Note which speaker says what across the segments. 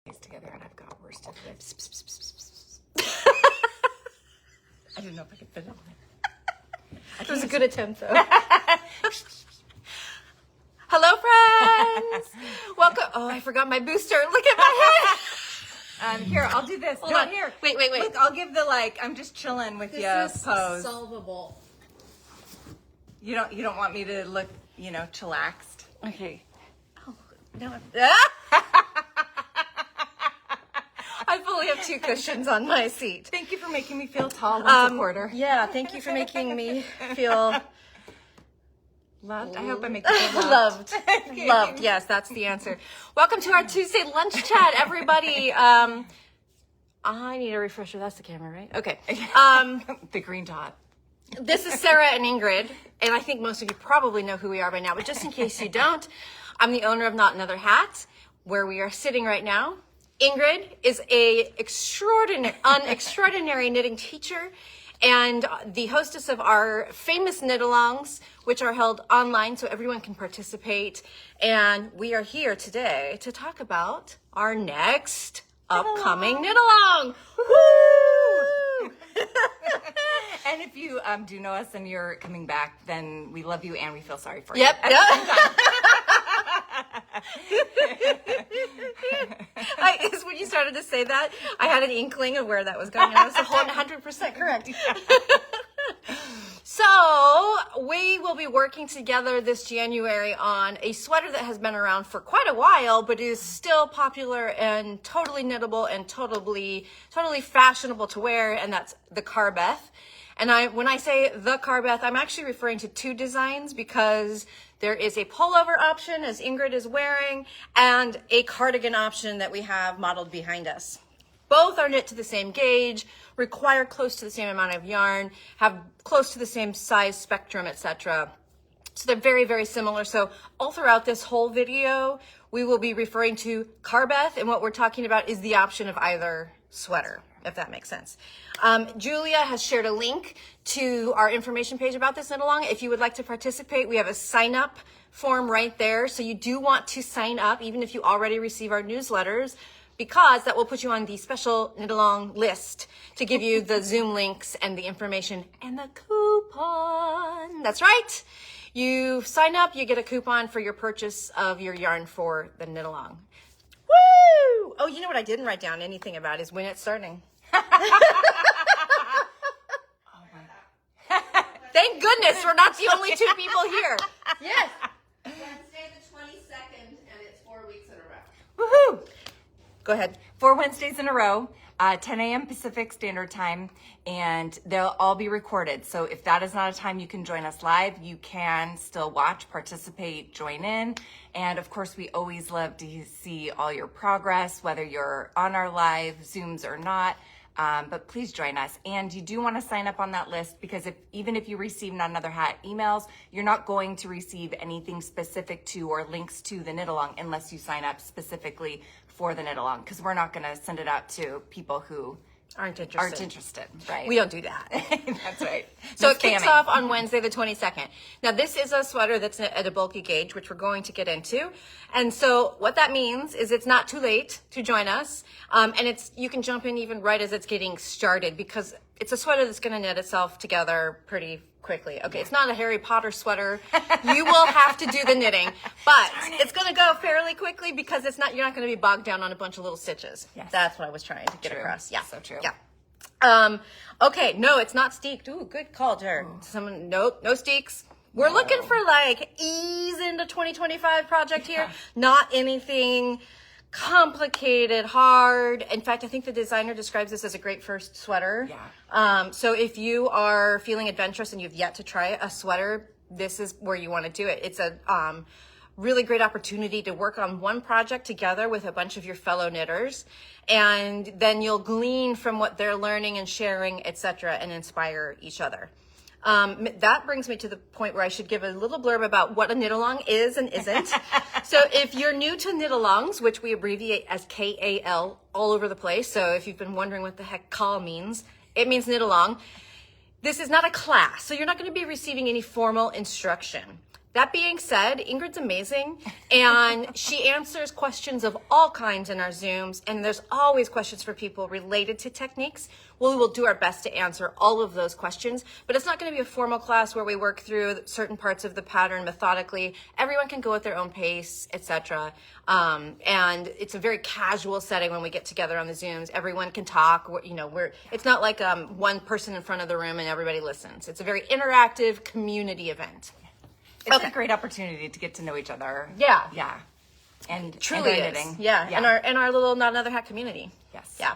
Speaker 1: these together and I've got worsted lips. I didn't know if I could fit it on there.
Speaker 2: It was a good attempt, though. Hello, friends. Welcome. Oh, I forgot my booster. Look at my head.
Speaker 1: Here, I'll do this.
Speaker 2: Hold on.
Speaker 1: Here.
Speaker 2: Wait.
Speaker 1: Look, I'll give the I'm just chilling with you pose.
Speaker 2: Solvable.
Speaker 1: You don't want me to look, chillaxed.
Speaker 2: Okay. Oh, no. I fully have 2 cushions on my seat.
Speaker 1: Thank you for making me feel tall once a quarter.
Speaker 2: Yeah, thank you for making me feel
Speaker 1: Loved. I hope I make you feel
Speaker 2: loved. Loved. Yes, that's the answer. Welcome to our Tuesday lunch chat, everybody. I need a refresher. That's the camera, right? Okay.
Speaker 1: The green dot.
Speaker 2: This is Sarah and Ingrid, and I think most of you probably know who we are by now, but just in case you don't, I'm the owner of Not Another Hat, where we are sitting right now. Ingrid is an extraordinary knitting teacher and the hostess of our famous knit-alongs, which are held online so everyone can participate. And we are here today to talk about our next upcoming knit-along. Woo!
Speaker 1: And if you do know us and you're coming back, then we love you and we feel sorry for
Speaker 2: you. Yep. When you started to say that, I had an inkling of where that was going. I was 100% correct. So we will be working together this January on a sweater that has been around for quite a while, but is still popular and totally knittable and totally fashionable to wear, and that's the Carbeth. And when I say the Carbeth, I'm actually referring to 2 designs because there is a pullover option, as Ingrid is wearing, and a cardigan option that we have modeled behind us. Both are knit to the same gauge, require close to the same amount of yarn, have close to the same size spectrum, etc. So they're very, very similar. So all throughout this whole video, we will be referring to Carbeth, and what we're talking about is the option of either sweater, if that makes sense. Julia has shared a link to our information page about this knit-along. If you would like to participate, we have a sign-up form right there. So you do want to sign up, even if you already receive our newsletters, because that will put you on the special knit-along list to give you the Zoom links and the information and the coupon. That's right. You sign up, you get a coupon for your purchase of your yarn for the knit-along. Woo! Oh, you know what I didn't write down anything about is when it's starting. Thank goodness we're not the only 2 people here. Yes.
Speaker 3: Wednesday the 22nd, and it's 4 weeks in a row.
Speaker 2: Woohoo! Go ahead.
Speaker 1: 4 Wednesdays in a row, 10 a.m. Pacific Standard Time, and they'll all be recorded. So if that is not a time you can join us live, you can still watch, participate, join in. And of course, we always love to see all your progress, whether you're on our live Zooms or not. But please join us. And you do want to sign up on that list because even if you receive Not Another Hat emails, you're not going to receive anything specific to or links to the knit-along unless you sign up specifically for the knit-along, because we're not going to send it out to people who
Speaker 2: aren't interested.
Speaker 1: Right?
Speaker 2: We don't do that.
Speaker 1: That's right.
Speaker 2: So it kicks off on Wednesday the 22nd. Now this is a sweater that's at a bulky gauge, which we're going to get into. And so what that means is it's not too late to join us. And you can jump in even right as it's getting started because it's a sweater that's going to knit itself together pretty quickly. Okay, it's not a Harry Potter sweater. You will have to do the knitting, but it's going to go fairly quickly because you're not going to be bogged down on a bunch of little stitches.
Speaker 1: Yes.
Speaker 2: That's what I was trying to get across. Yeah.
Speaker 1: So true.
Speaker 2: Yeah. Okay, no, it's not steeked. Ooh, good call, Jared. Nope, no steeks. We're looking for ease into 2025 project here. Not anything complicated, hard. In fact, I think the designer describes this as a great first sweater.
Speaker 1: Yeah.
Speaker 2: So if you are feeling adventurous and you've yet to try a sweater, this is where you want to do it. It's a really great opportunity to work on one project together with a bunch of your fellow knitters, and then you'll glean from what they're learning and sharing, etc., and inspire each other. That brings me to the point where I should give a little blurb about what a knit-along is and isn't. So if you're new to knit-alongs, which we abbreviate as KAL all over the place, so if you've been wondering what the heck KAL means, it means knit-along. This is not a class, so you're not going to be receiving any formal instruction. That being said, Ingrid's amazing, and she answers questions of all kinds in our Zooms, and there's always questions for people related to techniques. We will do our best to answer all of those questions, but it's not going to be a formal class where we work through certain parts of the pattern methodically. Everyone can go at their own pace, etc. And it's a very casual setting when we get together on the Zooms. Everyone can talk. It's not like one person in front of the room and everybody listens. It's a very interactive community event.
Speaker 1: It's a great opportunity to get to know each other.
Speaker 2: Yeah.
Speaker 1: Yeah. And
Speaker 2: Truly
Speaker 1: and
Speaker 2: is. Yeah. And our little Not Another Hat community.
Speaker 1: Yes.
Speaker 2: Yeah.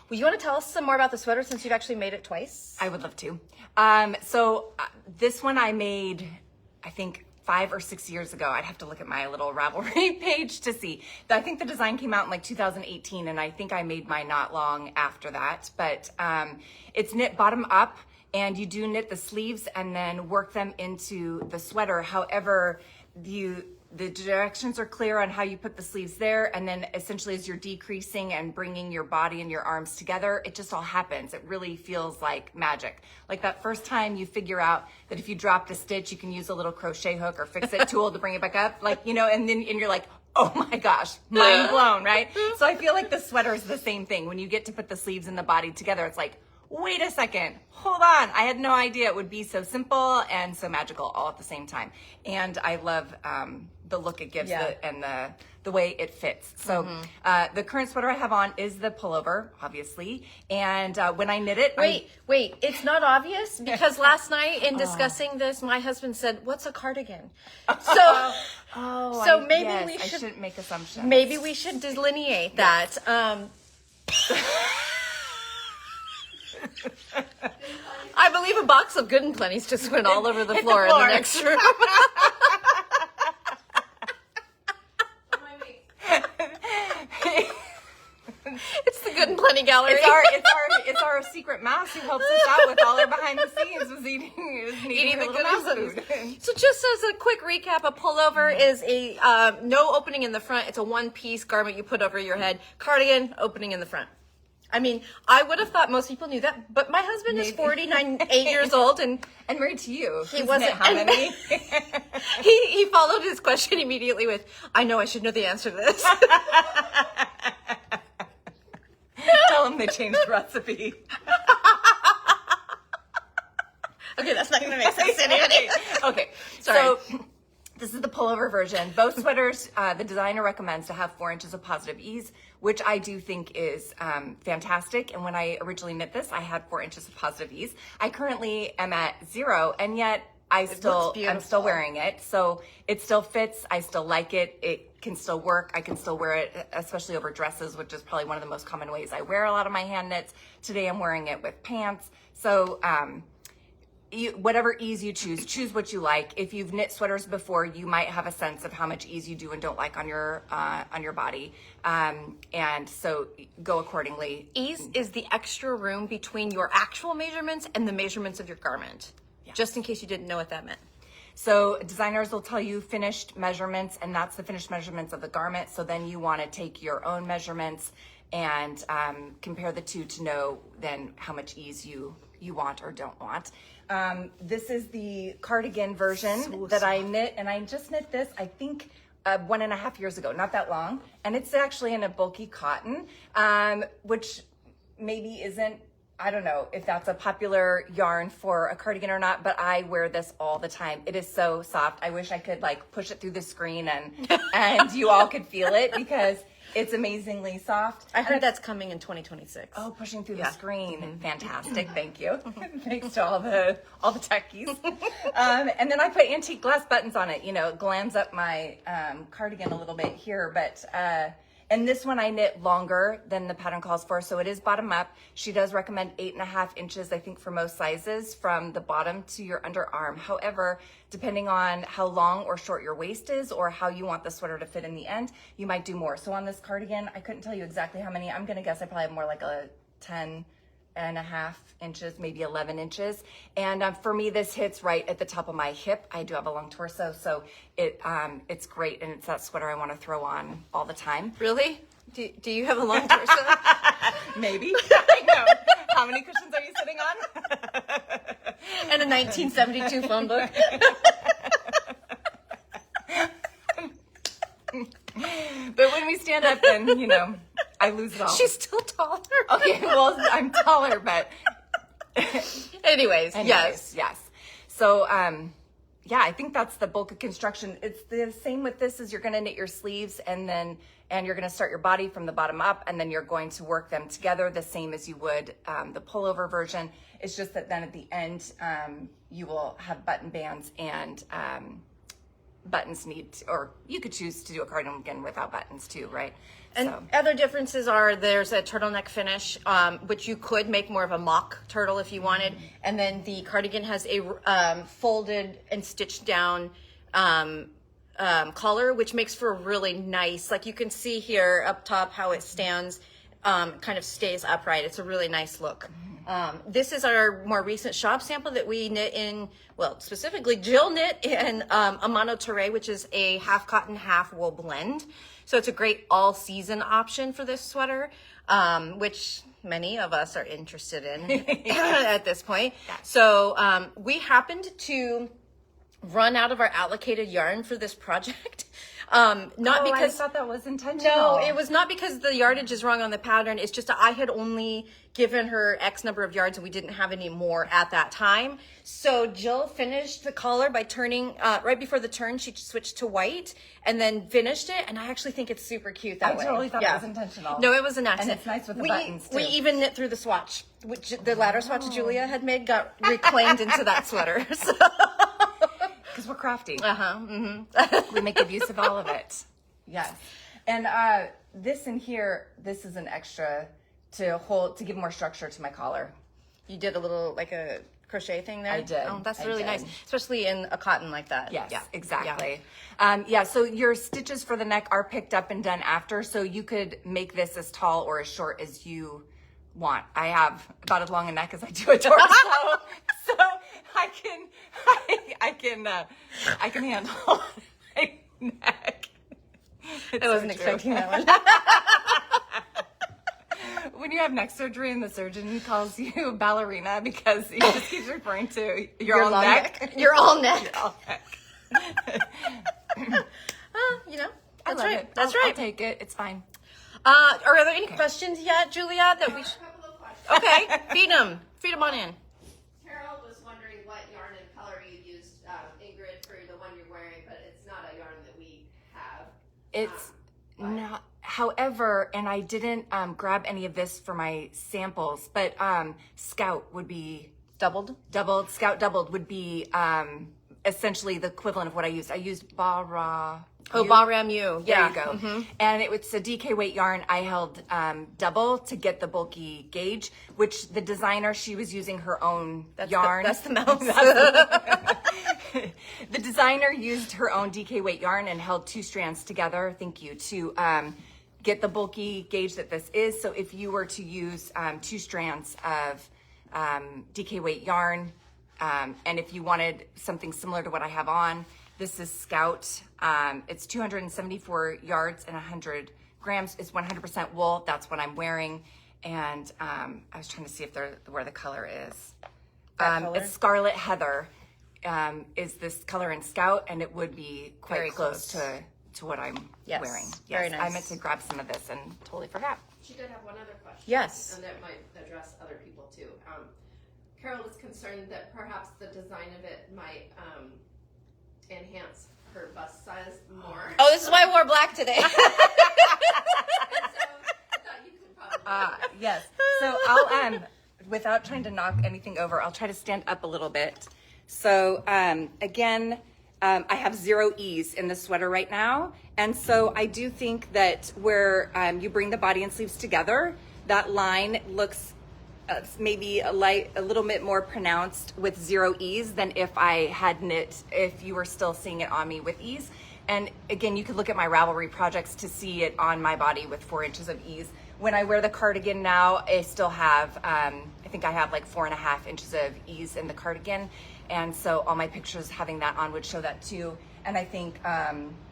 Speaker 2: Well, you want to tell us some more about the sweater since you've actually made it twice?
Speaker 1: I would love to. This one I made, I think 5 or 6 years ago. I'd have to look at my little Ravelry page to see. I think the design came out in like 2018, and I think I made mine not long after that. But it's knit bottom up. And you do knit the sleeves and then work them into the sweater. However, the directions are clear on how you put the sleeves there. And then essentially as you're decreasing and bringing your body and your arms together, it just all happens. It really feels like magic. Like that first time you figure out that if you dropped a stitch, you can use a little crochet hook or fix-it tool to bring it back up. And you're like, oh my gosh, mind blown, right? So I feel like the sweater is the same thing. When you get to put the sleeves and the body together, it's like, wait a second, hold on. I had no idea it would be so simple and so magical all at the same time. And I love the look it gives and the way it fits. So the current sweater I have on is the pullover, obviously. And when I knit it...
Speaker 2: Wait, it's not obvious? Because last night in discussing this, my husband said, what's a cardigan? So maybe we should...
Speaker 1: I shouldn't make assumptions.
Speaker 2: Maybe we should delineate that. I believe a box of Good and Plenty's just went all over the floor in the next room. It's the Good and Plenty gallery.
Speaker 1: It's our secret mouse who helps us out with all our behind the scenes was eating the good mouse food.
Speaker 2: So just as a quick recap, a pullover is a no opening in the front. It's a one-piece garment you put over your head. Cardigan, opening in the front. I mean, I would have thought most people knew that, but my husband is 8 years old and
Speaker 1: married to you.
Speaker 2: He wasn't.
Speaker 1: How many?
Speaker 2: he followed his question immediately with, I know I should know the answer to this.
Speaker 1: Tell them they changed the recipe.
Speaker 2: Okay, that's not going to make sense to anybody.
Speaker 1: Okay, sorry. So this is the pullover version. Both sweaters, the designer recommends to have 4 inches of positive ease, which I do think is fantastic. And when I originally knit this, I had 4 inches of positive ease. I currently am at 0, and yet I'm still wearing it. So it still fits. I still like it. It can still work. I can still wear it, especially over dresses, which is probably one of the most common ways I wear a lot of my hand knits. Today I'm wearing it with pants. So whatever ease you choose what you like. If you've knit sweaters before, you might have a sense of how much ease you do and don't like on your body, and so go accordingly.
Speaker 2: Ease is the extra room between your actual measurements and the measurements of your garment. Just in case you didn't know what that meant.
Speaker 1: So designers will tell you finished measurements, and that's the finished measurements of the garment. So then you want to take your own measurements and compare the two to know then how much ease you want or don't want. This is the cardigan version that I knit, and I just knit this, I think, 1.5 years ago, not that long. And it's actually in a bulky cotton, which maybe isn't, I don't know if that's a popular yarn for a cardigan or not, but I wear this all the time. It is so soft. I wish I could like push it through the screen and you all could feel it because it's amazingly soft.
Speaker 2: I heard that's coming in 2026.
Speaker 1: Oh, pushing through the screen. Mm-hmm. Fantastic. Thank you. Thanks to all the techies. And then I put antique glass buttons on it. You know, it glams up my cardigan a little bit here, but and this one I knit longer than the pattern calls for, so it is bottom up. She does recommend 8.5 inches, I think, for most sizes from the bottom to your underarm. However, depending on how long or short your waist is or how you want the sweater to fit in the end, you might do more. So on this cardigan, I couldn't tell you exactly how many. I'm gonna guess I probably have more like a 10.5 inches, maybe 11 inches. And for me, this hits right at the top of my hip. I do have a long torso, so it's great. And it's that sweater I want to throw on all the time.
Speaker 2: Really? Do you have a long torso?
Speaker 1: Maybe. I know. How many cushions are you sitting on?
Speaker 2: And a 1972 phone book.
Speaker 1: when we stand up, then, you know, I lose it all.
Speaker 2: She's still taller.
Speaker 1: Okay, well, I'm taller, but
Speaker 2: Anyways, yes.
Speaker 1: yes. So, yeah, I think that's the bulk of construction. It's the same with this as you're going to knit your sleeves and you're going to start your body from the bottom up, and then you're going to work them together the same as you would the pullover version. It's just that then at the end, you will have button bands and buttons or you could choose to do a cardigan without buttons too, right?
Speaker 2: And other differences are there's a turtleneck finish, which you could make more of a mock turtle if you wanted. And then the cardigan has a folded and stitched down collar, which makes for a really nice, like you can see here up top how it stands, kind of stays upright. It's a really nice look. This is our more recent shop sample that we knit in, well, specifically Jill knit in a monoterre, which is a half cotton, half wool blend. So it's a great all-season option for this sweater, which many of us are interested in at this point. So we happened to run out of our allocated yarn for this project. Not because
Speaker 1: I thought that was intentional.
Speaker 2: No, it was not because the yardage is wrong on the pattern. It's just that I had only given her X number of yards and we didn't have any more at that time. So Jill finished the collar by turning, right before the turn, she switched to white and then finished it. And I actually think it's super cute that way.
Speaker 1: I totally thought it was intentional.
Speaker 2: No, it was an accident.
Speaker 1: And it's nice with the buttons too.
Speaker 2: We even knit through the swatch, which the ladder swatch Julia had made got reclaimed into that sweater. So.
Speaker 1: Because we're crafty.
Speaker 2: Mm-hmm.
Speaker 1: We make good use of all of it. Yes. And this in here, this is an extra to give more structure to my collar.
Speaker 2: You did a little, like a crochet thing there?
Speaker 1: I did.
Speaker 2: Oh, that's
Speaker 1: I
Speaker 2: really
Speaker 1: did.
Speaker 2: nice, especially in a cotton like that.
Speaker 1: Yes,
Speaker 2: yeah.
Speaker 1: exactly. Yeah. So your stitches for the neck are picked up and done after, so you could make this as tall or as short as you want. I have about as long a neck as I do a torso, so I can handle my neck.
Speaker 2: I wasn't expecting that one.
Speaker 1: When you have neck surgery and the surgeon calls you ballerina because he just keeps referring to your all neck.
Speaker 2: Your all neck.
Speaker 1: Your all neck.
Speaker 2: You know,
Speaker 1: I
Speaker 2: that's
Speaker 1: love
Speaker 2: right.
Speaker 1: it.
Speaker 2: That's
Speaker 1: I'll
Speaker 2: right.
Speaker 1: take it. It's fine.
Speaker 2: Are there any questions yet, Julia? That we
Speaker 3: A couple of questions.
Speaker 2: okay, feed them on in.
Speaker 3: Carol was wondering what yarn and color you used, Ingrid, for the one you're wearing, but it's not a yarn that we have.
Speaker 1: It's not. However, and I didn't grab any of this for my samples, but Scout would be
Speaker 2: Doubled.
Speaker 1: Scout doubled would be essentially the equivalent of what I used. I used Bara.
Speaker 2: Oh, Bahram U.
Speaker 1: There
Speaker 2: Yeah.
Speaker 1: you go.
Speaker 2: Mm-hmm.
Speaker 1: And it's a DK weight yarn. I held double to get the bulky gauge, which the designer, she was using her own yarn.
Speaker 2: That's the mouse.
Speaker 1: The designer used her own DK weight yarn and held two strands together, thank you, to get the bulky gauge that this is. So if you were to use two strands of DK weight yarn, and if you wanted something similar to what I have on, this is Scout. It's 274 yards and 100 grams. It's 100% wool. That's what I'm wearing. And I was trying to see if where the color is.
Speaker 2: Color?
Speaker 1: It's Scarlet Heather. Is this color in Scout, and it would be quite
Speaker 2: Very
Speaker 1: close to what I'm
Speaker 2: Yes,
Speaker 1: wearing.
Speaker 2: very
Speaker 1: Yes, I
Speaker 2: nice.
Speaker 1: meant to grab some of this and totally forgot.
Speaker 3: She did have one other question.
Speaker 2: Yes.
Speaker 3: And that might address other people too. Carol was concerned that perhaps the design of it might enhance her bust size more.
Speaker 2: Oh, this is why I wore black today.
Speaker 3: And so I thought you could probably.
Speaker 1: Yes. So I'll, without trying to knock anything over, I'll try to stand up a little bit. So again, I have 0 ease in the sweater right now. And so I do think that where you bring the body and sleeves together, that line looks maybe a little bit more pronounced with 0 ease than if I had knit, if you were still seeing it on me with ease. And again, you could look at my Ravelry projects to see it on my body with 4 inches of ease. When I wear the cardigan now, I still have, I think I have like 4.5 inches of ease in the cardigan. And so all my pictures having that on would show that too. And I think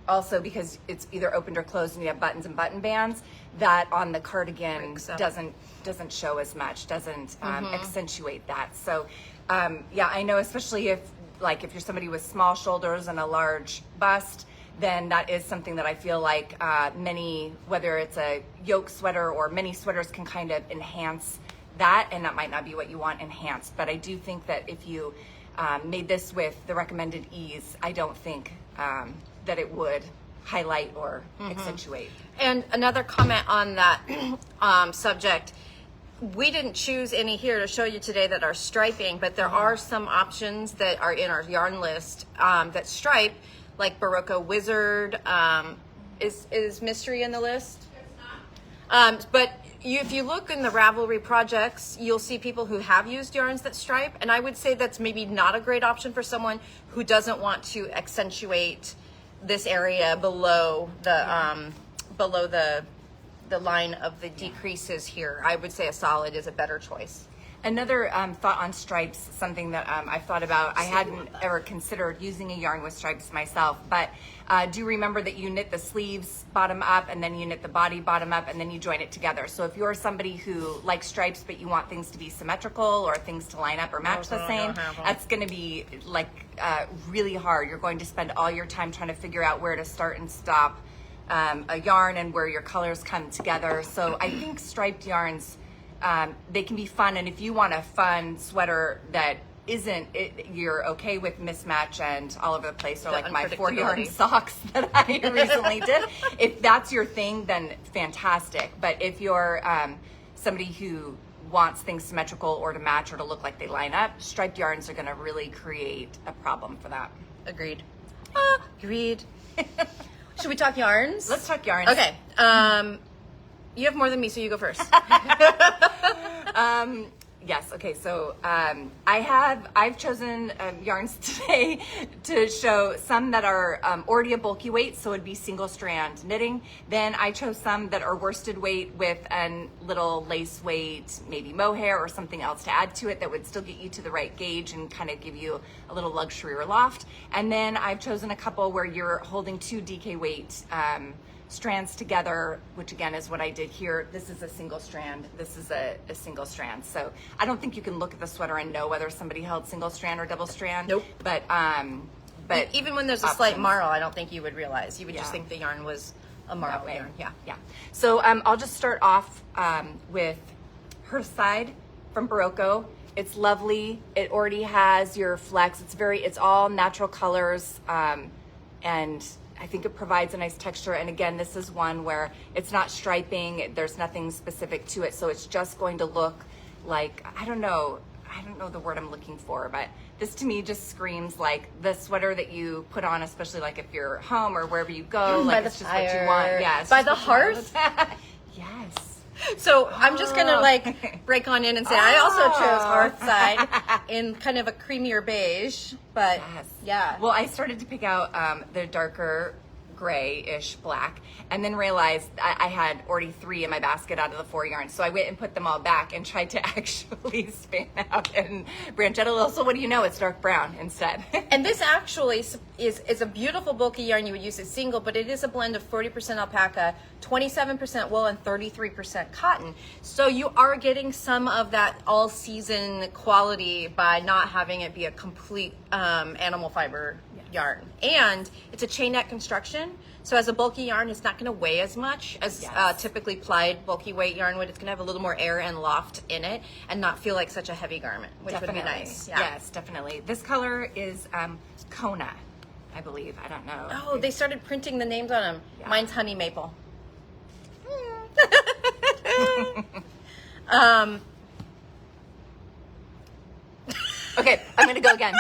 Speaker 1: also because it's either opened or closed and you have buttons and button bands, that on the cardigan doesn't show as much, doesn't accentuate that. So yeah, I know especially if you're somebody with small shoulders and a large bust, then that is something that I feel like many, whether it's a yoke sweater or many sweaters, can kind of enhance that, and that might not be what you want enhanced. But I do think that if you made this with the recommended ease, I don't think that it would highlight or accentuate.
Speaker 2: And another comment on that subject, we didn't choose any here to show you today that are striping, but there are some options that are in our yarn list that stripe, like Barocco Wizard. Is Mystery in the list? It's not. But if you look in the Ravelry projects, you'll see people who have used yarns that stripe, and I would say that's maybe not a great option for someone who doesn't want to accentuate this area below the line of the decreases here. I would say a solid is a better choice.
Speaker 1: Another thought on stripes, something that I've thought about. I hadn't ever considered using a yarn with stripes myself, but do remember that you knit the sleeves bottom up, and then you knit the body bottom up, and then you join it together. So if you're somebody who likes stripes, but you want things to be symmetrical or things to line up or match the same, that's going to be like really hard. You're going to spend all your time trying to figure out where to start and stop a yarn and where your colors come together. So I think striped yarns, they can be fun, and if you want a fun sweater that you're okay with mismatch and all over the place, or like my 4 yarn socks that I recently did. If that's your thing, then fantastic. But if you're somebody who wants things symmetrical or to match or to look like they line up, striped yarns are going to really create a problem for that.
Speaker 2: Agreed. Agreed. Should we talk yarns?
Speaker 1: Let's talk yarns.
Speaker 2: Okay. You have more than me, so you go first.
Speaker 1: Yes. Okay. So I've chosen yarns today to show some that are already a bulky weight, so it'd be single strand knitting. Then I chose some that are worsted weight with a little lace weight, maybe mohair or something else to add to it that would still get you to the right gauge and kind of give you a little luxury or loft. And then I've chosen a couple where you're holding 2 DK weight strands together, which again is what I did here. This is a single strand. This is a single strand. So I don't think you can look at the sweater and know whether somebody held single strand or double strand.
Speaker 2: Nope.
Speaker 1: But
Speaker 2: even when there's a slight marl, I don't think you would realize. You would just think the yarn was a marl yarn. Yeah.
Speaker 1: Yeah. So I'll just start off with her side from Barocco. It's lovely. It already has your flex. It's all natural colors, and I think it provides a nice texture. And again, this is one where it's not striping. There's nothing specific to it. So it's just going to look like, I don't know the word I'm looking for, but this to me just screams like the sweater that you put on, especially like if you're home or wherever you go, like it's just what you want. Yeah.
Speaker 2: By the hearth?
Speaker 1: Yes.
Speaker 2: So I'm just gonna like break on in and say I also chose hearth side in kind of a creamier beige, but yeah.
Speaker 1: Well, I started to pick out the darker grayish black, and then realized I had already 3 in my basket out of the 4 yarns. So I went and put them all back and tried to actually span out and branch out a little. So what do you know? It's dark brown instead.
Speaker 2: And this actually is a beautiful bulky yarn. You would use it single, but it is a blend of 40% alpaca, 27% wool, and 33% cotton. So you are getting some of that all-season quality by not having it be a complete animal fiber yarn. And it's a chain net construction, so as a bulky yarn, it's not going to weigh as much as typically plied bulky weight yarn would. It's going to have a little more air and loft in it and not feel like such a heavy garment, which would be nice. Yeah.
Speaker 1: Yes, definitely. This color is Kona, I believe. I don't know.
Speaker 2: Oh, they started printing the names on them. Yeah. Mine's Honey Maple.
Speaker 1: Okay, I'm going to go again.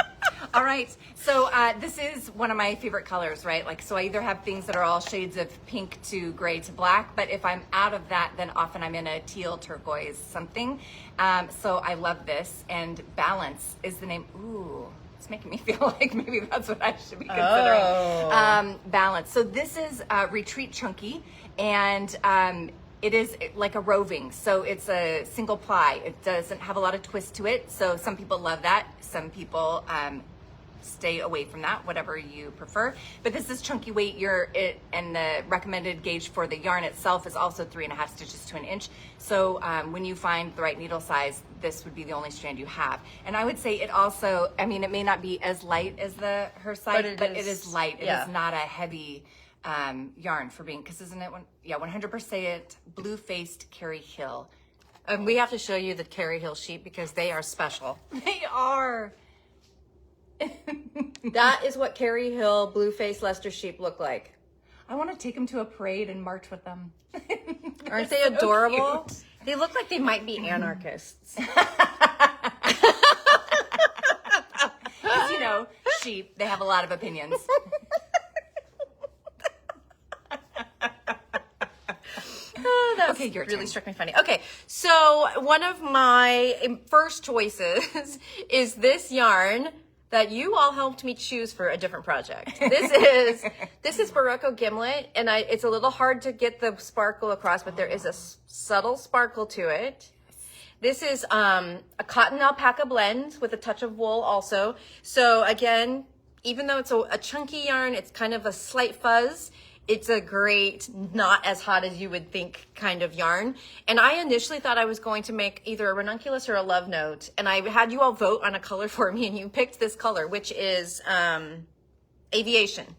Speaker 1: All right, so this is one of my favorite colors, right? Like, so I either have things that are all shades of pink to gray to black, but if I'm out of that, then often I'm in a teal, turquoise, something. So I love this, and Balance is the name. Ooh, it's making me feel like maybe that's what I should be considering. Balance. So this is Retreat Chunky, and it is like a roving, so it's a single ply. It doesn't have a lot of twist to it, so some people love that. Some people stay away from that, whatever you prefer. But this is chunky weight. And the recommended gauge for the yarn itself is also 3.5 stitches to an inch. So when you find the right needle size, this would be the only strand you have. And I would say it also, I mean, it may not be as light as her side, but it is light. It is not a heavy yarn for being, because isn't it 100% blue-faced Carrie Hill.
Speaker 2: And we have to show you the Carrie Hill sheep because they are special.
Speaker 1: They are.
Speaker 2: That is what Carrie Hill blue-faced Leicester sheep look like.
Speaker 1: I want to take them to a parade and march with them.
Speaker 2: Aren't they
Speaker 1: so
Speaker 2: adorable?
Speaker 1: Cute.
Speaker 2: They look like they might be anarchists.
Speaker 1: Because, you know, sheep, they have a lot of opinions.
Speaker 2: That's
Speaker 1: okay, your
Speaker 2: really
Speaker 1: turn.
Speaker 2: struck me funny. Okay, so one of my first choices is this yarn that you all helped me choose for a different project. This is Barocco Gimlet, and it's a little hard to get the sparkle across, but there is a subtle sparkle to it. This is a cotton alpaca blend with a touch of wool also. So again, even though it's a chunky yarn, it's kind of a slight fuzz. It's a great, not as hot as you would think kind of yarn. And I initially thought I was going to make either a ranunculus or a love note. And I had you all vote on a color for me, and you picked this color, which is aviation.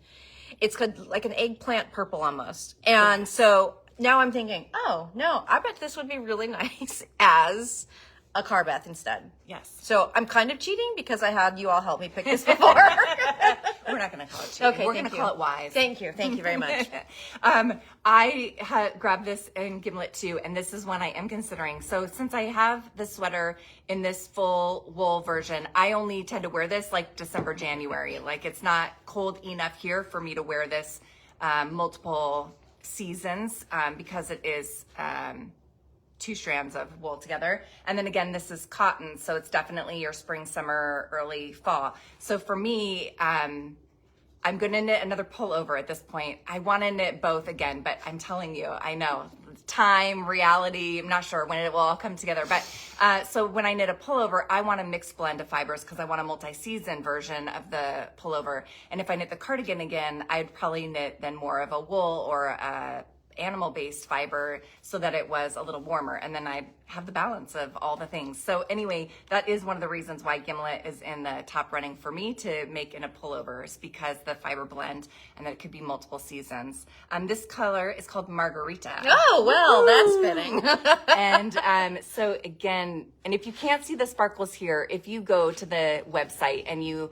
Speaker 2: It's like an eggplant purple almost. And so now I'm thinking, oh, no, I bet this would be really nice as a Carbeth instead.
Speaker 1: Yes.
Speaker 2: So I'm kind of cheating because I had you all help me pick this before.
Speaker 1: We're not going to call it cheating.
Speaker 2: Okay,
Speaker 1: we're going to call it wise.
Speaker 2: Thank you very much.
Speaker 1: I had grabbed this in Gimlet too, and this is one I am considering. So since I have the sweater in this full wool version, I only tend to wear this like December, January. Like it's not cold enough here for me to wear this multiple seasons because it is 2 strands of wool together. And then again, this is cotton, so it's definitely your spring, summer, early fall. So for me, I'm going to knit another pullover at this point. I want to knit both again, but I'm telling you, I know time, reality, I'm not sure when it will all come together. But so when I knit a pullover, I want a mixed blend of fibers because I want a multi-season version of the pullover. And if I knit the cardigan again, I'd probably knit then more of a wool or a animal-based fiber so that it was a little warmer, and then I'd have the balance of all the things. So anyway, that is one of the reasons why Gimlet is in the top running for me to make in a pullover, is because the fiber blend and that it could be multiple seasons. This color is called Margarita.
Speaker 2: Oh, well, that's fitting.
Speaker 1: And so again, and if you can't see the sparkles here, if you go to the website and you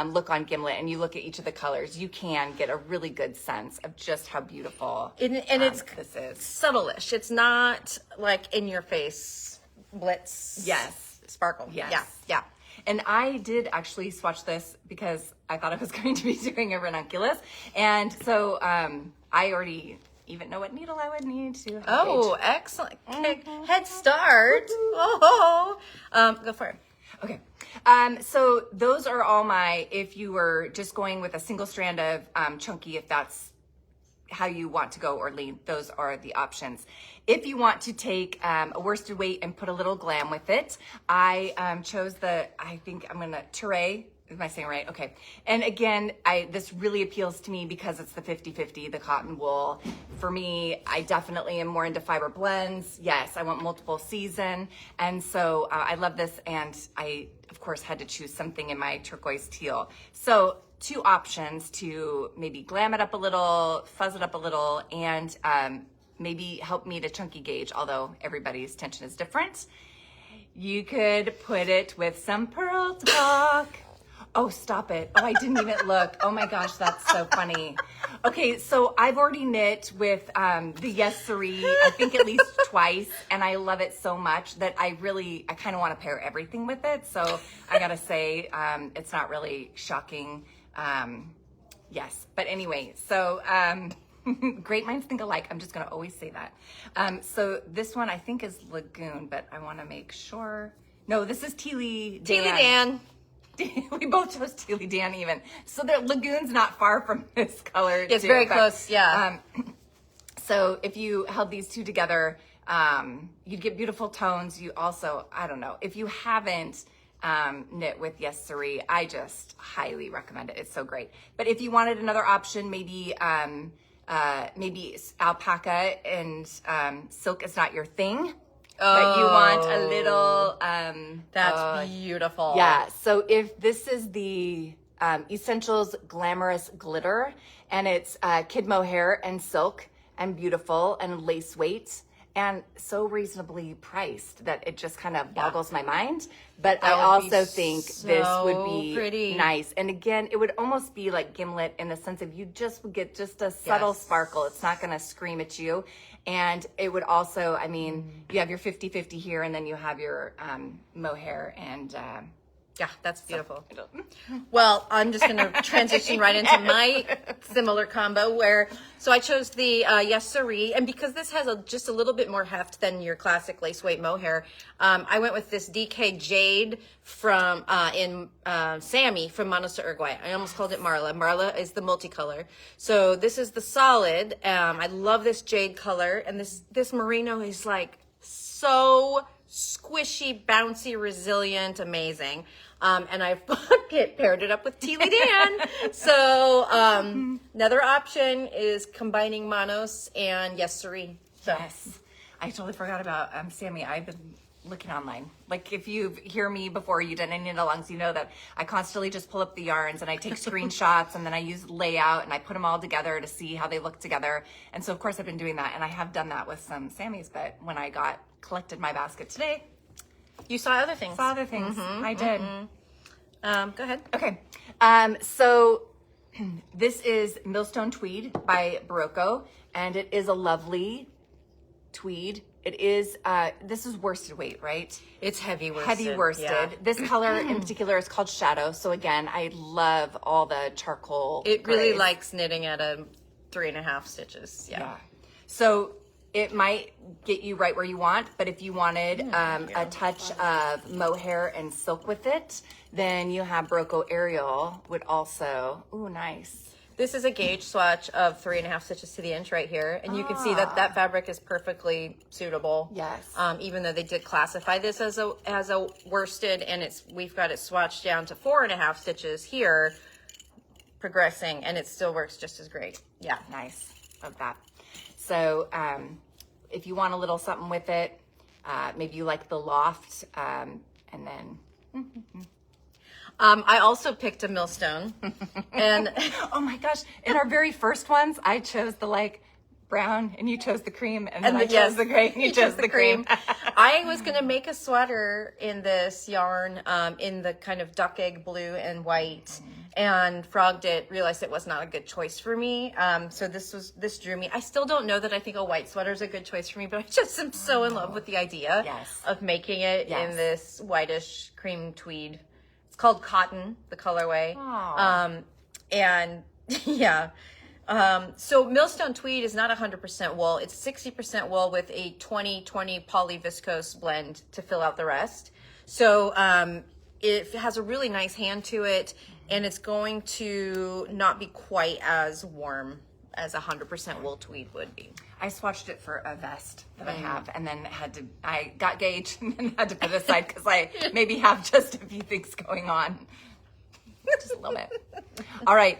Speaker 1: look on Gimlet and you look at each of the colors, you can get a really good sense of just how beautiful this is.
Speaker 2: Subtle-ish. It's not like in your face blitz.
Speaker 1: Yes.
Speaker 2: Sparkle.
Speaker 1: Yes.
Speaker 2: Yeah.
Speaker 1: And I did actually swatch this because I thought I was going to be doing a ranunculus. And so I already even know what needle I would need to.
Speaker 2: Oh, excellent. Head start. Oh, go for it.
Speaker 1: Okay. So those are all if you were just going with a single strand of chunky, if that's how you want to go, or lean, those are the options. If you want to take a worsted weight and put a little glam with it, I chose I think I'm gonna Turay. Am I saying right? Okay. And again, this really appeals to me because it's the 50-50, the cotton wool. For me, I definitely am more into fiber blends. Yes, I want multiple season. And so I love this. And I, of course, had to choose something in my turquoise teal. So 2 options to maybe glam it up a little, fuzz it up a little, and maybe help me to chunky gauge, although everybody's tension is different. You could put it with some Pearl Talk. Oh, stop it. Oh, I didn't even look. Oh my gosh, that's so funny. Okay, so I've already knit with the Yes Siree, I think at least twice, and I love it so much that I kind of want to pair everything with it. So I gotta say, it's not really shocking. Yes, but anyway, so great minds think alike. I'm just gonna always say that. So this one I think is Lagoon, but I want to make sure. No, this is Tealy Dan.
Speaker 2: Tealy Dan.
Speaker 1: We both chose Tealy Dan even. So the Lagoon's not far from this color.
Speaker 2: It's
Speaker 1: too,
Speaker 2: very close, yeah.
Speaker 1: So if you held these 2 together, you'd get beautiful tones. You also, I don't know, if you haven't knit with Yes Siree. I just highly recommend it. It's so great. But if you wanted another option, maybe alpaca and silk is not your thing, but you want a little
Speaker 2: That's beautiful.
Speaker 1: yeah. So if this is the Essentials Glamorous Glitter, and it's kid mohair and silk and beautiful and lace weight and so reasonably priced that it just kind of boggles my mind. But I also think this would be
Speaker 2: pretty.
Speaker 1: nice. And again, it would almost be like gimlet in the sense of you just would get just a subtle sparkle. It's not going to scream at you. And it would also, I mean, you have your 50-50 here, and then you have your mohair and
Speaker 2: yeah, that's beautiful. Well, I'm just going to transition right into my similar combo where, so I chose the Yes Siree, and because this has just a little bit more heft than your classic lace weight mohair, I went with this DK Jade from Sammy from Manos de Uruguay. I almost called it Marla. Marla is the multicolor. So this is the solid. I love this jade color, and this merino is like so squishy, bouncy, resilient, amazing. And I've paired it up with Tealy Dan. So another option is combining Manos and Yes Siree. So.
Speaker 1: yes, I totally forgot about Sammy. I've been looking online. Like if you hear me before you did any knit-alongs, you know that I constantly just pull up the yarns and I take screenshots and then I use layout and I put them all together to see how they look together. And so of course I've been doing that, and I have done that with some Sammys, but when I collected my basket today,
Speaker 2: You saw other things.
Speaker 1: I did.
Speaker 2: Go ahead.
Speaker 1: Okay. So this is Millstone Tweed by Barocco, and it is a lovely tweed. It is, this is worsted weight, right?
Speaker 2: It's heavy worsted.
Speaker 1: Heavy worsted.
Speaker 2: Yeah.
Speaker 1: This color in particular is called Shadow. So again, I love all the charcoal
Speaker 2: It really
Speaker 1: grays.
Speaker 2: likes knitting at a 3.5 stitches. Yeah.
Speaker 1: So it might get you right where you want, but if you wanted a touch of mohair and silk with it, then you have Barocco Ariel would also, ooh, nice.
Speaker 2: This is a gauge swatch of 3.5 stitches to the inch right here. And you can see that fabric is perfectly suitable.
Speaker 1: Yes.
Speaker 2: Even though they did classify this as a worsted, and we've got it swatched down to 4.5 stitches here, progressing, and it still works just as great. Yeah.
Speaker 1: Nice. Love that. So if you want a little something with it, maybe you like the loft, and then...
Speaker 2: I also picked a millstone, and
Speaker 1: oh my gosh! In our very first ones, I chose the brown, and you chose the cream, and then I chose the gray, and you chose the cream.
Speaker 2: I was gonna make a sweater in this yarn, in the kind of duck egg blue and white, and frogged it. Realized it was not a good choice for me. So this drew me. I still don't know that I think a white sweater is a good choice for me, but I just am so in love with the idea of making it in this whitish cream tweed. Called Cotton, the colorway. And yeah. So Millstone Tweed is not 100% wool. It's 60% wool with a 20-20 poly viscose blend to fill out the rest. So it has a really nice hand to it, and it's going to not be quite as warm as 100% wool tweed would be.
Speaker 1: I swatched it for a vest that I have, and then I got gauge and then had to put it aside because I maybe have just a few things going on. Just a little bit. All right.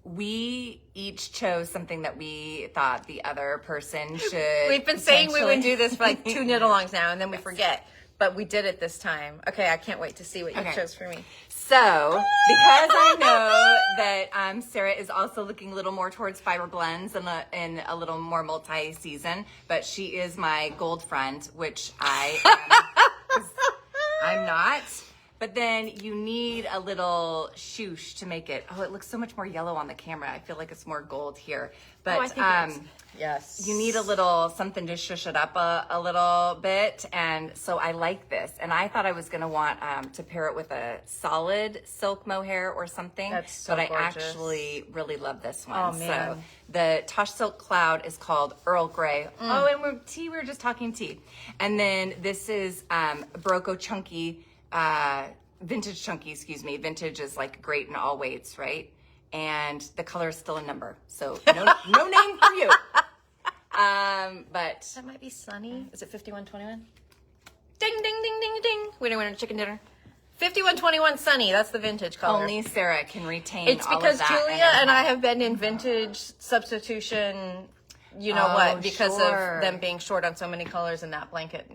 Speaker 1: We each chose something that we thought the other person should.
Speaker 2: We've been saying we would do this for like 2 knit-alongs now, and then we forget. But we did it this time. Okay, I can't wait to see what you chose for me.
Speaker 1: So, because I know that Sarah is also looking a little more towards fiber blends and a little more multi-season, but she is my gold friend, which I am. I'm not. But then you need a little shoosh to make it. Oh, it looks so much more yellow on the camera. I feel like it's more gold here. But
Speaker 2: I think yes,
Speaker 1: you need a little something to shush it up a little bit. And so I like this. And I thought I was going to want to pair it with a solid silk mohair or something.
Speaker 2: That's so
Speaker 1: but
Speaker 2: gorgeous.
Speaker 1: I actually really love this one.
Speaker 2: Oh, man.
Speaker 1: So the Tosh Silk Cloud is called Earl Grey. Oh, and we were just talking tea. And then this is Barocco Chunky. Vintage Chunky, excuse me. Vintage is like great in all weights, right? And the color is still a number, so no name for you. But
Speaker 2: that might be Sunny. Is it 5121? Ding, ding, ding, ding, ding. Winner, chicken dinner. 5121 Sunny. That's the vintage color.
Speaker 1: Only Sarah can retain
Speaker 2: It's
Speaker 1: all
Speaker 2: because
Speaker 1: of that.
Speaker 2: Julia and I have been in vintage substitution, you know what, because of them being short on so many colors and that blanket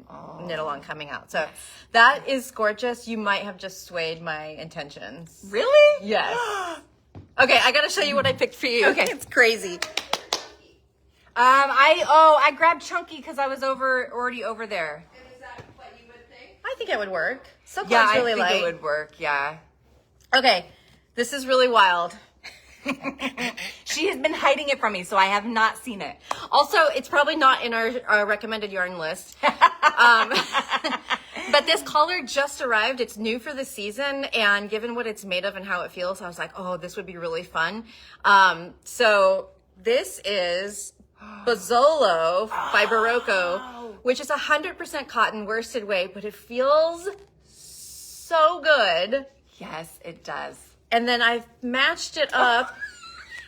Speaker 2: knit along coming out. So that is gorgeous. You might have just swayed my intentions.
Speaker 1: Really?
Speaker 2: Yes. Okay, I got to show you what I picked for you.
Speaker 1: Okay.
Speaker 2: It's crazy.
Speaker 1: I grabbed chunky because I was already over there.
Speaker 3: And is that what you would think?
Speaker 2: I think it would work. So
Speaker 1: Yeah,
Speaker 2: close, really
Speaker 1: I think
Speaker 2: light.
Speaker 1: it would work. Yeah.
Speaker 2: Okay, this is really wild.
Speaker 1: She has been hiding it from me, so I have not seen it.
Speaker 2: Also, it's probably not in our recommended yarn list. But this color just arrived. It's new for the season, and given what it's made of and how it feels, I was like, oh, this would be really fun. So this is Bozzolo by Barocco, which is 100% cotton worsted weight, but it feels so good.
Speaker 1: Yes, it does.
Speaker 2: And then I've matched it up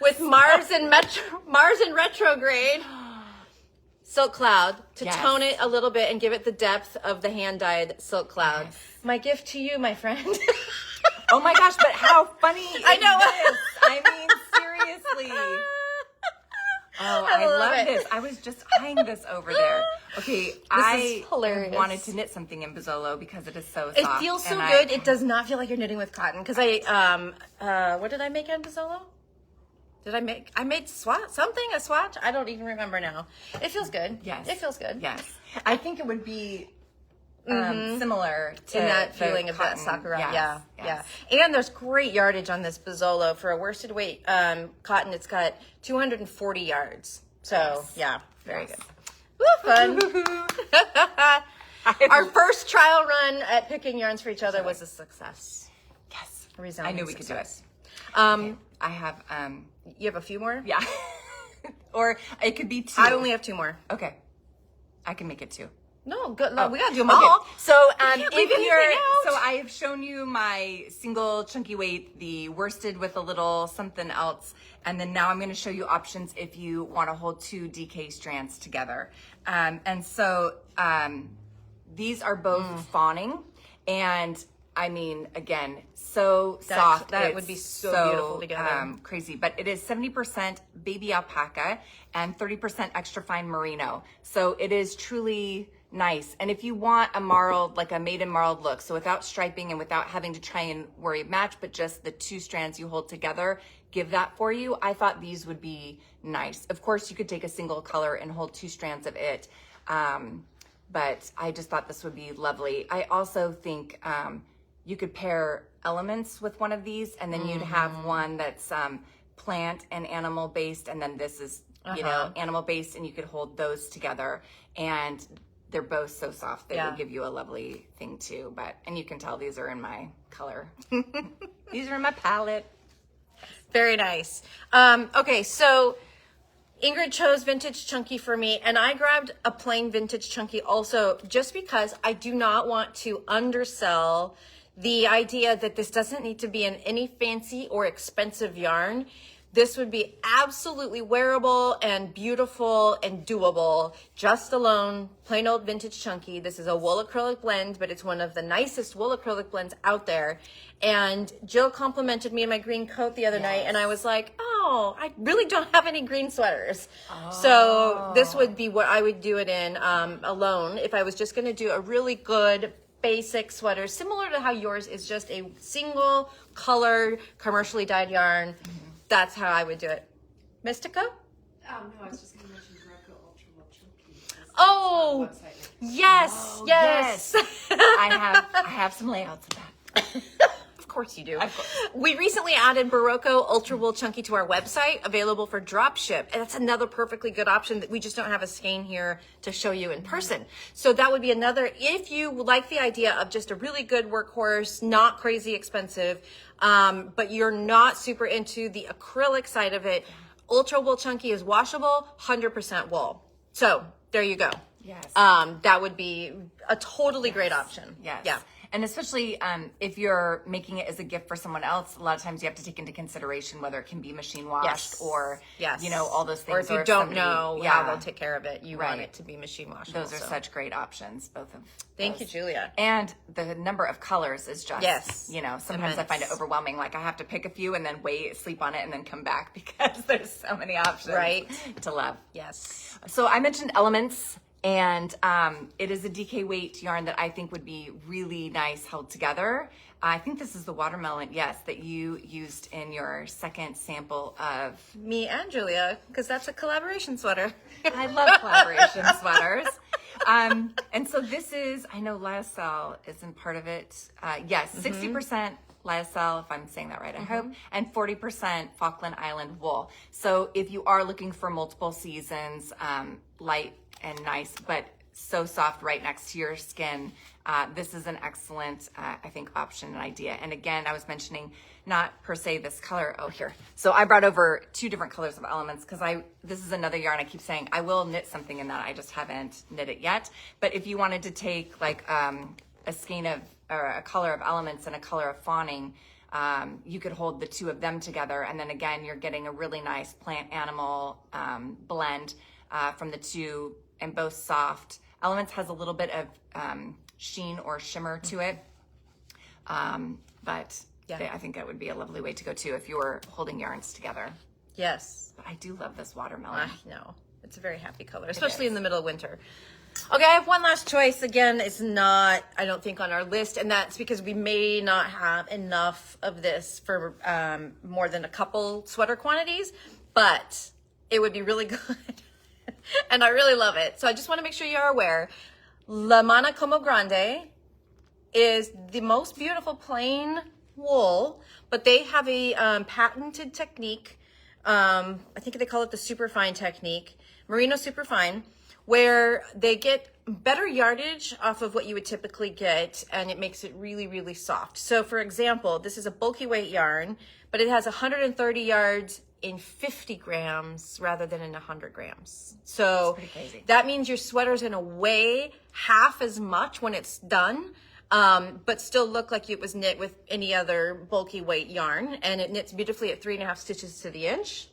Speaker 2: with Mars and retrograde silk cloud to
Speaker 1: Yes.
Speaker 2: tone it a little bit and give it the depth of the hand dyed silk cloud.
Speaker 1: Yes.
Speaker 2: My gift to you, my friend.
Speaker 1: Oh my gosh, but how funny
Speaker 2: I
Speaker 1: is
Speaker 2: know.
Speaker 1: this? I mean, seriously. Oh, I
Speaker 2: love
Speaker 1: love
Speaker 2: it.
Speaker 1: this. I was just eyeing this over there. Okay, I
Speaker 2: hilarious.
Speaker 1: wanted to knit something in Bozzolo because it is so soft.
Speaker 2: It feels so
Speaker 1: and
Speaker 2: good. It does not feel like you're knitting with cotton. Because what did I make in Bozzolo? I made a swatch? I don't even remember now. It feels good.
Speaker 1: Yes.
Speaker 2: It feels good.
Speaker 1: Yes. I think it would be similar to
Speaker 2: In that
Speaker 1: the
Speaker 2: feeling of that
Speaker 1: cotton.
Speaker 2: sakura.
Speaker 1: Yes,
Speaker 2: Yeah.
Speaker 1: yes.
Speaker 2: And there's great yardage on this Bozzolo. For a worsted weight cotton, it's got 240 yards. So, yeah, very
Speaker 1: Yes.
Speaker 2: good. Woo, fun. Our first trial run at picking yarns for each other was a success.
Speaker 1: Yes.
Speaker 2: A resounding
Speaker 1: I knew we could do it.
Speaker 2: success.
Speaker 1: I have,
Speaker 2: You have a few more?
Speaker 1: yeah. Or it could be two.
Speaker 2: I only have two more.
Speaker 1: Okay. I can make it two.
Speaker 2: No, good. No,
Speaker 1: Oh,
Speaker 2: we gotta do them
Speaker 1: okay.
Speaker 2: all.
Speaker 1: So,
Speaker 2: can't leave
Speaker 1: if you're,
Speaker 2: anything out.
Speaker 1: so I have shown you my single chunky weight, the worsted with a little something else, and then now I'm going to show you options if you want to hold two DK strands together. And so these are both fawning, and I mean, again, so soft.
Speaker 2: that
Speaker 1: It's
Speaker 2: would be so beautiful together.
Speaker 1: Crazy, but it is 70% baby alpaca and 30% extra fine merino. So it is truly nice. And if you want a marled, like a maiden marled look, so without striping and without having to try and worry match, but just the two strands you hold together, give that for you. I thought these would be nice. Of course, you could take a single color and hold two strands of it. But I just thought this would be lovely. I also think you could pair elements with one of these, and then you'd have one that's plant and animal based, and then this is animal based, and you could hold those together, and they're both so soft they would give you a lovely thing too. And you can tell these are in my color. These are in my palette.
Speaker 2: Very nice. Okay, so Ingrid chose vintage chunky for me, and I grabbed a plain vintage chunky also, just because I do not want to undersell the idea that this doesn't need to be in any fancy or expensive yarn. This would be absolutely wearable and beautiful and doable, just alone, plain old vintage chunky. This is a wool acrylic blend, but it's one of the nicest wool acrylic blends out there. And Jill complimented me in my green coat the other night, and I was like, oh, I really don't have any green sweaters. So this would be what I would do it in alone if I was just going to do a really good basic sweater, similar to how yours is just a single colored, commercially dyed yarn. That's how I would do it. Mystica?
Speaker 3: No, I was just going to mention Barocco Ultra Wool Chunky.
Speaker 2: Oh, yes, yes.
Speaker 1: I have some layouts of that.
Speaker 2: Of course you do.
Speaker 1: Of course.
Speaker 2: We recently added Barocco Ultra Wool Chunky to our website, available for drop ship. And that's another perfectly good option that we just don't have a skein here to show you in person. So that would be another, if you like the idea of just a really good workhorse, not crazy expensive, but you're not super into the acrylic side of it, Ultra Wool Chunky is washable, 100% wool. So there you go.
Speaker 1: Yes.
Speaker 2: That would be a totally great option.
Speaker 1: Yes.
Speaker 2: Yeah.
Speaker 1: And especially if you're making it as a gift for someone else, a lot of times you have to take into consideration whether it can be machine washed or, you know, all those things.
Speaker 2: Or if you don't know how they'll take care of it, you want it to be machine washable.
Speaker 1: Those are such great options, both of
Speaker 2: Thank you, Julia.
Speaker 1: And the number of colors is just, you know, sometimes
Speaker 2: immense.
Speaker 1: I find it overwhelming. Like I have to pick a few and then wait, sleep on it, and then come back because there's so many options to love.
Speaker 2: Yes.
Speaker 1: So I mentioned elements. And it is a DK weight yarn that I think would be really nice held together. I think this is the watermelon, yes, that you used in your second sample of...
Speaker 2: Me and Julia, because that's a collaboration sweater.
Speaker 1: I love collaboration sweaters. And so this is, I know lyocell isn't part of it. Yes, 60% lyocell, if I'm saying that right, I hope, and 40% Falkland Island wool. So if you are looking for multiple seasons, light and nice, but so soft right next to your skin, this is an excellent, I think, option and idea. And again, I was mentioning not per se this color. Oh, here. So I brought over 2 different colors of elements because this is another yarn I keep saying I will knit something in that. I just haven't knit it yet. But if you wanted to take like a skein of, or a color of elements and a color of fawning, you could hold the 2 of them together. And then again, you're getting a really nice plant animal blend from the 2, and both soft. Elements has a little bit of sheen or shimmer to it. But I think that would be a lovely way to go too if you were holding yarns together.
Speaker 2: Yes.
Speaker 1: But I do love this watermelon.
Speaker 2: I know. It's a very happy color, especially in the middle of winter. Okay, I have one last choice. Again, it's not, I don't think, on our list, and that's because we may not have enough of this for more than a couple sweater quantities, but it would be really good. And I really love it. So I just want to make sure you're aware. La Mana Como Grande is the most beautiful plain wool, but they have a patented technique. I think they call it the superfine technique, merino superfine, where they get better yardage off of what you would typically get, and it makes it really, really soft. So for example, this is a bulky weight yarn, but it has 130 yards in 50 grams rather than in 100 grams. So that means your sweater's gonna weigh half as much when it's done, but still look like it was knit with any other bulky weight yarn. And it knits beautifully at 3.5 stitches to the inch.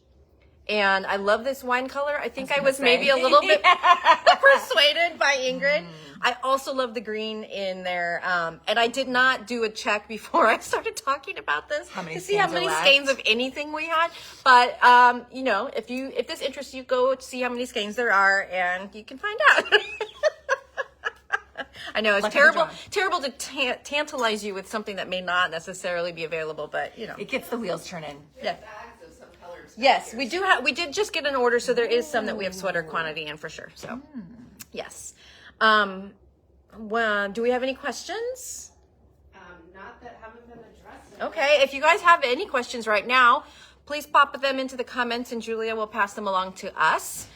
Speaker 2: And I love this wine color. I think I was maybe a little bit persuaded by Ingrid. I also love the green in there. And I did not do a check before I started talking about this to see how many skeins of anything we had. But, you know, if this interests you, go see how many skeins there are and you can find out. I know it's terrible to tantalize you with something that may not necessarily be available, but you know.
Speaker 1: It gets the wheels turning.
Speaker 3: Yeah. Bags of some colors.
Speaker 2: Yes, we do have, we did just get an order, so there is some that we have sweater quantity in for sure. So, yes. Well, do we have any questions?
Speaker 3: Not that haven't been addressed.
Speaker 2: Okay, if you guys have any questions right now, please pop them into the comments and Julia will pass them along to us.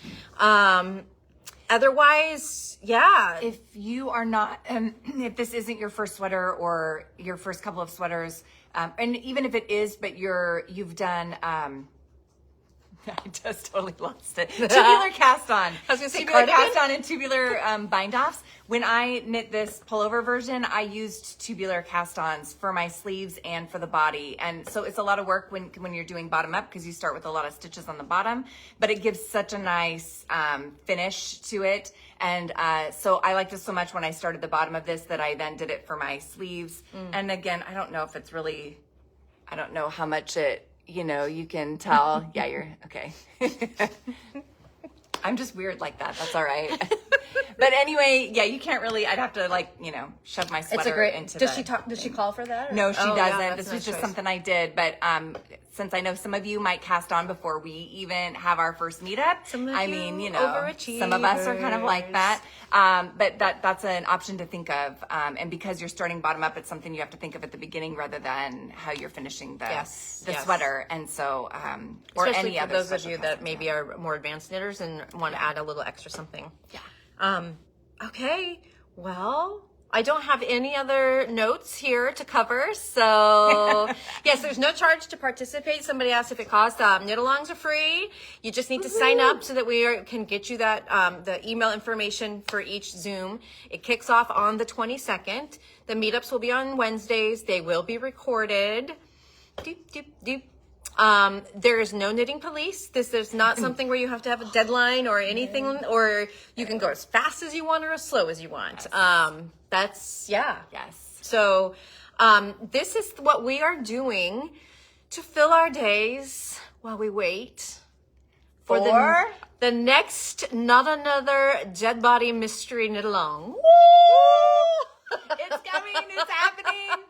Speaker 2: Otherwise, yeah.
Speaker 1: If you are not, if this isn't your first sweater or your first couple of sweaters, and even if it is, but you've done, I just totally lost it. Tubular cast on.
Speaker 2: I was going to say
Speaker 1: tubular
Speaker 2: cardigan?
Speaker 1: cast on and tubular bind offs. When I knit this pullover version, I used tubular cast ons for my sleeves and for the body. And so it's a lot of work when you're doing bottom up because you start with a lot of stitches on the bottom, but it gives such a nice finish to it. And so I liked it so much when I started the bottom of this that I then did it for my sleeves. And again, I don't know if it's really, I don't know how much it, you know, you can tell. Yeah, you're okay. I'm just weird like that. That's all right. But anyway, yeah, you can't really, I'd have to like, you know, shove my sweater into
Speaker 2: Does she call for that? Or?
Speaker 1: No, she doesn't.
Speaker 2: Yeah,
Speaker 1: this was just something I did. But since I know some of you might cast on before we even have our first meetup, I mean, you know, some of us are kind of like that. But that's an option to think of. And because you're starting bottom up, it's something you have to think of at the beginning rather than how you're finishing the sweater. And so, or
Speaker 2: especially
Speaker 1: any
Speaker 2: for
Speaker 1: other
Speaker 2: those of you that maybe are more advanced knitters and want to add a little extra something. Yeah. Okay. Well, I don't have any other notes here to cover. So yes, there's no charge to participate. Somebody asked if it costs. Knit-alongs are free. You just need to sign up so that can get you that the email information for each Zoom. It kicks off on the 22nd. The meetups will be on Wednesdays. They will be recorded. Doop, doop, doop. There is no knitting police. This is not something where you have to have a deadline or anything, or you can go as fast as you want or as slow as you want.
Speaker 1: Yes.
Speaker 2: So, this is what we are doing to fill our days while we wait for the next Not Another Dead Body Mystery Knit Along.
Speaker 1: It's coming. It's happening.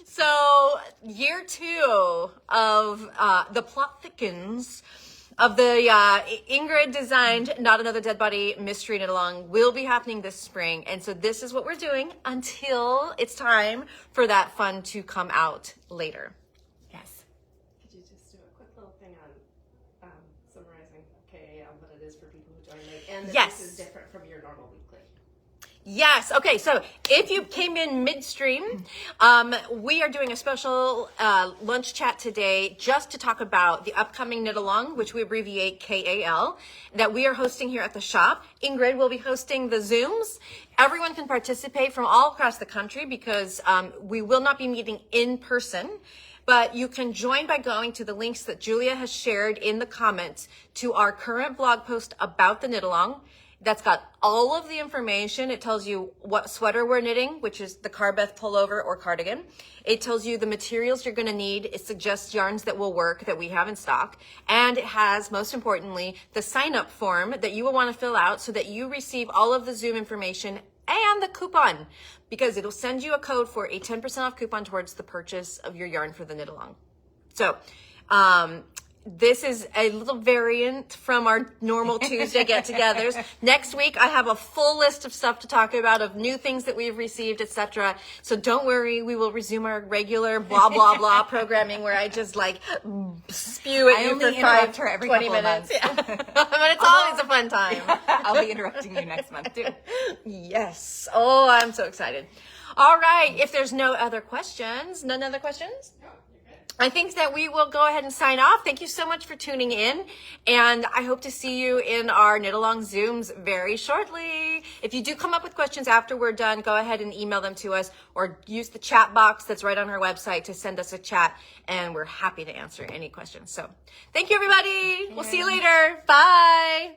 Speaker 2: So, year 2 of the plot thickens of the Ingrid designed Not Another Dead Body Mystery Knit Along will be happening this spring. And so this is what we're doing until it's time for that fun to come out later.
Speaker 1: Yes.
Speaker 3: Could you just do a quick little thing on summarizing KAL, what it is for people who join late, and that
Speaker 2: Yes.
Speaker 3: this is different from your normal weekly?
Speaker 2: Yes. Okay. So if you came in midstream, we are doing a special lunch chat today just to talk about the upcoming knit along, which we abbreviate KAL, that we are hosting here at the shop. Ingrid will be hosting the Zooms. Everyone can participate from all across the country because we will not be meeting in person. But you can join by going to the links that Julia has shared in the comments to our current blog post about the knit along. That's got all of the information. It tells you what sweater we're knitting, which is the Carbeth pullover or cardigan. It tells you the materials you're going to need. It suggests yarns that will work that we have in stock. And it has, most importantly, the sign-up form that you will want to fill out so that you receive all of the Zoom information and the coupon, because it'll send you a code for a 10% off coupon towards the purchase of your yarn for the knit along. So, this is a little variant from our normal Tuesday get-togethers. Next week, I have a full list of stuff to talk about, of new things that we've received, etc. So don't worry, we will resume our regular blah, blah, blah programming where I just like spew at you for 20 minutes. Yeah. But it's always a fun time.
Speaker 1: I'll be interrupting you next month too.
Speaker 2: Yes. Oh, I'm so excited. All right. If there's no other questions, none other questions? I think that we will go ahead and sign off. Thank you so much for tuning in. And I hope to see you in our Knit Along Zooms very shortly. If you do come up with questions after we're done, go ahead and email them to us or use the chat box that's right on our website to send us a chat. And we're happy to answer any questions. So thank you, everybody. We'll see you later. Bye.